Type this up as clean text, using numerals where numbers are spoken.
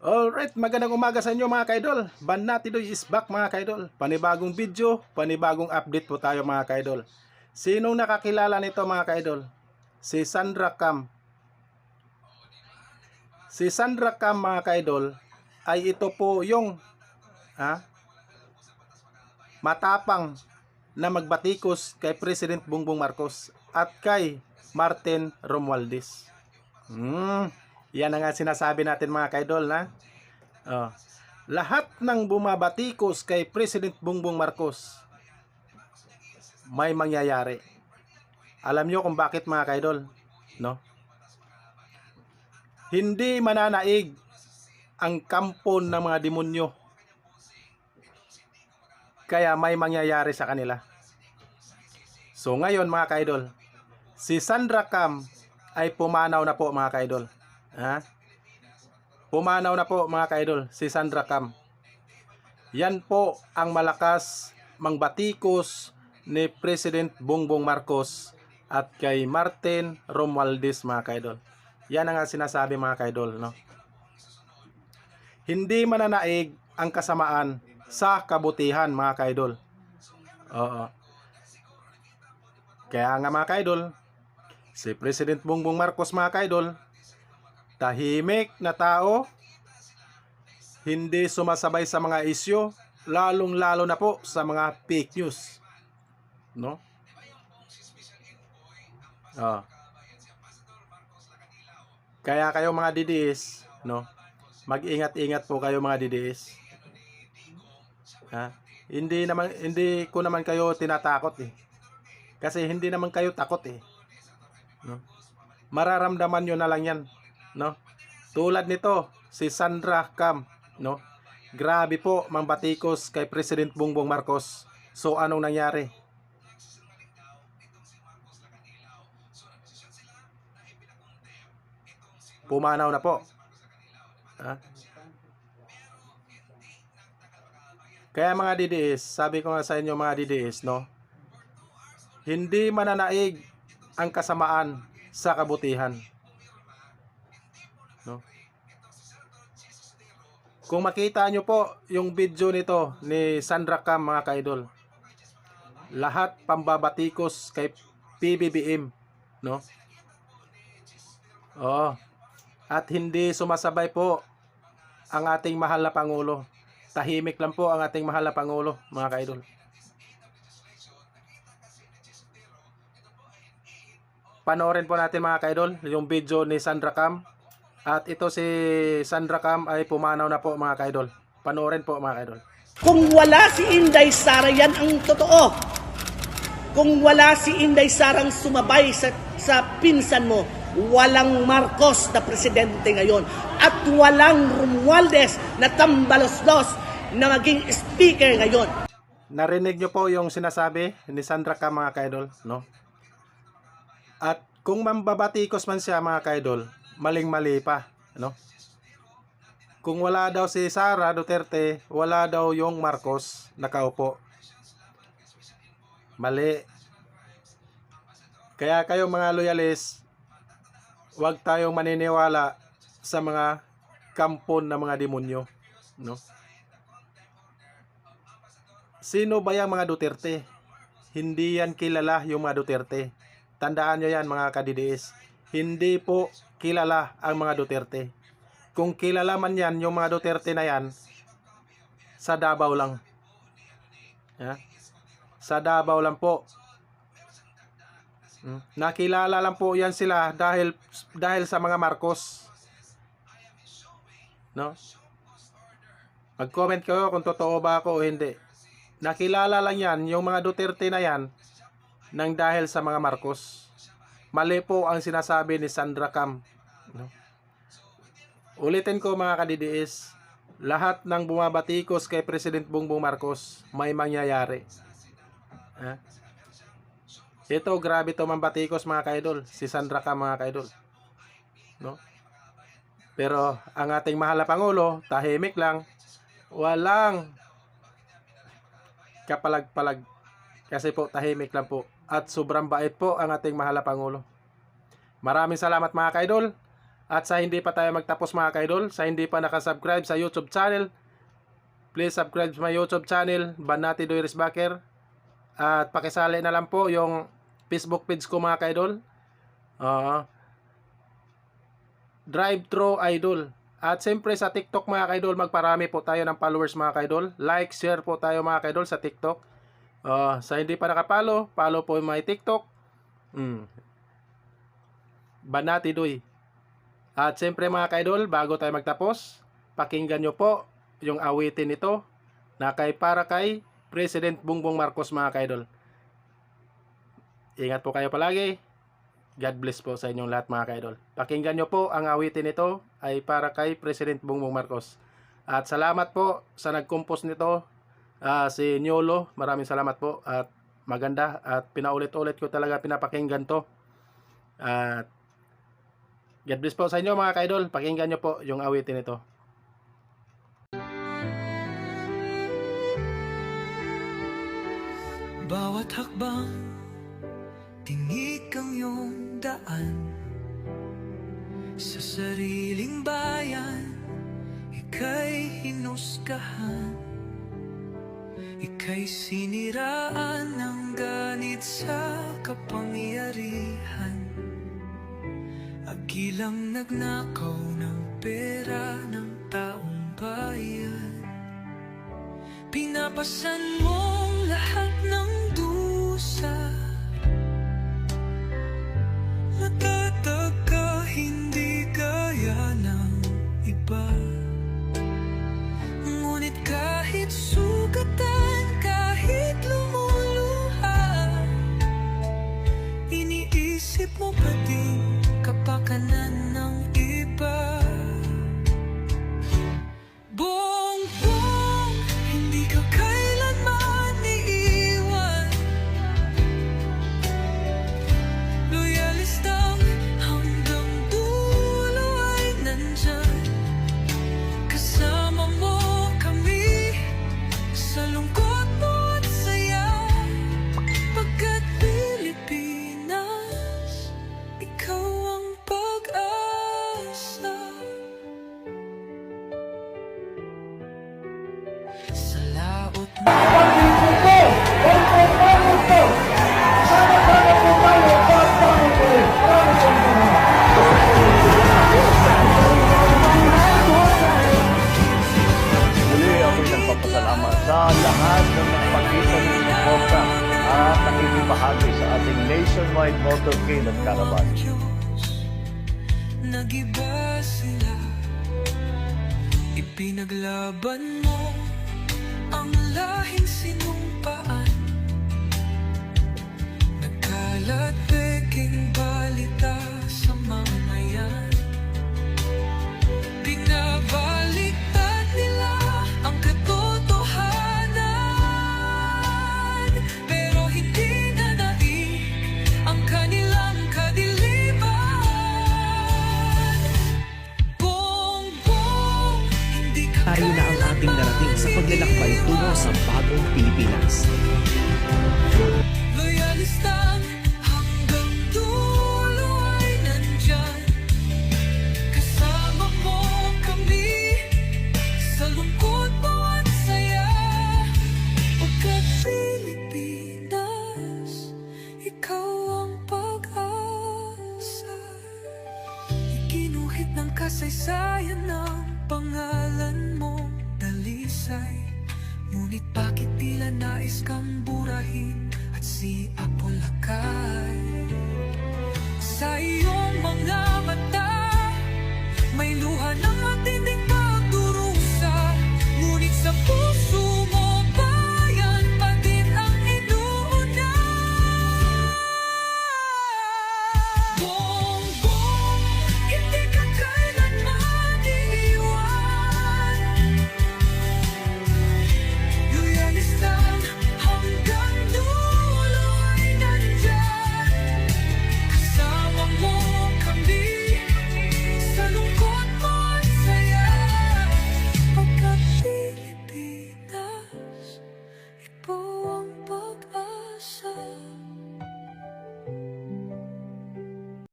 Alright, magandang umaga sa inyo mga kaidol. Banatidoy is back mga kaidol. Panibagong video, panibagong update po tayo mga kaidol. Sinong nakakilala nito mga kaidol? Si Sandra Cam. Si Sandra Cam mga kaidol ay ito po yung matapang na magbatikos kay President Bongbong Marcos at kay Martin Romualdez. Yan ang nga sinasabi natin mga kaidol na lahat ng bumabatikos kay President Bongbong Marcos may mangyayari. Alam nyo kung bakit mga kaidol, no? Hindi mananaig ang kampo ng mga demonyo, kaya may mangyayari sa kanila. So ngayon mga kaidol, si Sandra Cam ay pumanaw na po mga kaidol. Pumanaw na po mga kaidol si Sandra Cam. Yan po ang malakas mangbatikos ni President Bongbong Marcos at kay Martin Romualdez mga kaidol. Yan ang sinasabi mga kaidol, no? Hindi mananaig ang kasamaan sa kabutihan mga kaidol. Oo. Kaya nga mga kaidol, si President Bongbong Marcos mga kaidol, tahimik na tao, hindi sumasabay sa mga isyu, lalong-lalo na po sa mga fake news, no? Kaya kayo mga DDS, no? Mag-ingat-ingat po kayo mga DDS. Hindi ko naman kayo tinatakot eh. Kasi hindi naman kayo takot eh, no? Mararamdaman nyo na lang yan, no? Tulad nito, si Sandra Cam, no? Grabe po mangbatikos kay President Bongbong Marcos. So anong nangyari? Pumanaw na po. Kaya mga DDS, sabi ko nga sa inyo mga DDS, no? Hindi mananaig ang kasamaan sa kabutihan, no? Kung makita nyo po yung video nito ni Sandra Cam mga kaidol, lahat pambabatikos kay PBBM, no? At hindi sumasabay po ang ating mahal na Pangulo. Tahimik lang po ang ating mahal na Pangulo mga kaidol. Panoorin po natin mga kaidol yung video ni Sandra Cam. At ito si Sandra Cam ay pumanaw na po mga kaidol. Panoorin po mga kaidol. Kung wala si Inday Sara, yan ang totoo. Kung wala si Inday Sarang sumabay sa pinsan mo, walang Marcos na presidente ngayon. At walang Romualdez na tambalos-los na maging speaker ngayon. Narinig nyo po yung sinasabi ni Sandra Cam mga kaidol, no? At kung mambabatikos man siya mga kaidol, maling-mali pa, no? Kung wala daw si Sara Duterte, wala daw yung Marcos nakaupo. Mali. Kaya kayo mga loyalist, huwag tayong maniniwala sa mga kampon na mga demonyo, no? Sino ba yung mga Duterte? Hindi yan kilala yung mga Duterte. Tandaan nyo yan mga ka-DDS. Hindi po kilala ang mga Duterte. Kung kilala man yan, yung mga Duterte na yan, sa Davao lang. Sa Davao lang po. Nakilala lang po yan sila dahil sa mga Marcos, no? Mag-comment kayo kung totoo ba ako o hindi. Nakilala lang yan yung mga Duterte na yan nang dahil sa mga Marcos. Mali po ang sinasabi ni Sandra Cam, no? Ulitin ko mga ka-DDS, lahat ng bumabatikos kay President Bongbong Marcos may mangyayari. Ito grabe to mambatikos mga kaidol, si Sandra Cam mga kaidol, no? Pero ang ating mahal na Pangulo, tahimik lang, walang kapalag-palag, kasi po tahimik lang po. At sobrang bait po ang ating mahal na Pangulo. Maraming salamat mga kaidol. At sa hindi pa tayo magtapos mga kaidol, sa hindi pa nakasubscribe sa YouTube channel, please subscribe sa my YouTube channel, Banati Doy Risbacker. At pakisali na lang po yung Facebook page ko mga kaidol, Drive-Thru Idol. At siyempre sa TikTok mga kaidol, magparami po tayo ng followers mga kaidol. Like, share po tayo mga kaidol sa TikTok. Sa hindi pa nakapalo, follow po my TikTok. Banati Doy. At siyempre mga kaidol, bago tayo magtapos, pakinggan nyo po yung awitin nito na para kay President Bongbong Marcos mga kaidol. Ingat po kayo palagi. God bless po sa inyong lahat mga kaidol. Pakinggan nyo po ang awitin nito ay para kay President Bongbong Marcos. At salamat po sa nag-compose nito, si Nyolo. Maraming salamat po at maganda at pinaulit-ulit ko talaga pinapakinggan to. At God bless po sa inyo mga kaidol. Pakinggan nyo po yung awitin nito. Bawat hakbang tinik ang iyong daan sa sariling bayan, ika'y hinusgahan, ika'y siniraan ng ganit sa kapangyarihan, agilang nagnakaw ng pera ng taong bayan. Pinapasan mong lahat ng dusa, natataka hindi gaya ng iba. Ngunit kahit sugatan, kahit lumuluha, iniisip mo pa din kapakanan ng iba. Bongbong, hindi ka kailanman iiwan. Loyalista hanggang dulo ay nandyan. Kasama mo kami sa lungkot mo at saya. Pagkat Pilipinas, ikaw ang pag-asa. Sa laot mo Muli ako'y nagpapasalamat sa lahat ng nagpakita ng suporta at nakikibahagi sa ating nationwide motorcade at caravan. Diyos, nag-iba sila. Ipinaglaban mo ang lahing sinumpaan. Nagkalat peking balita sa mamayan. Binabaliktad nila ang katotohanan, pero hindi na naig ang kanilang kadiliman. Bongbong, hindi ka Tayo na ang ating narating sa paglalakbay tungo sa bagong Pilipinas. loyalista hanggang dulo ay nandyan. Kasama mo kami sa lungkot mo at saya. Pagkat Pilipinas, ikaw ang pag-asa. Iginuhit ng kasaysayan ng pangalan mong dalisay. Ngunit bakit tila nais kang burahin at si Apolakay? Sa iyo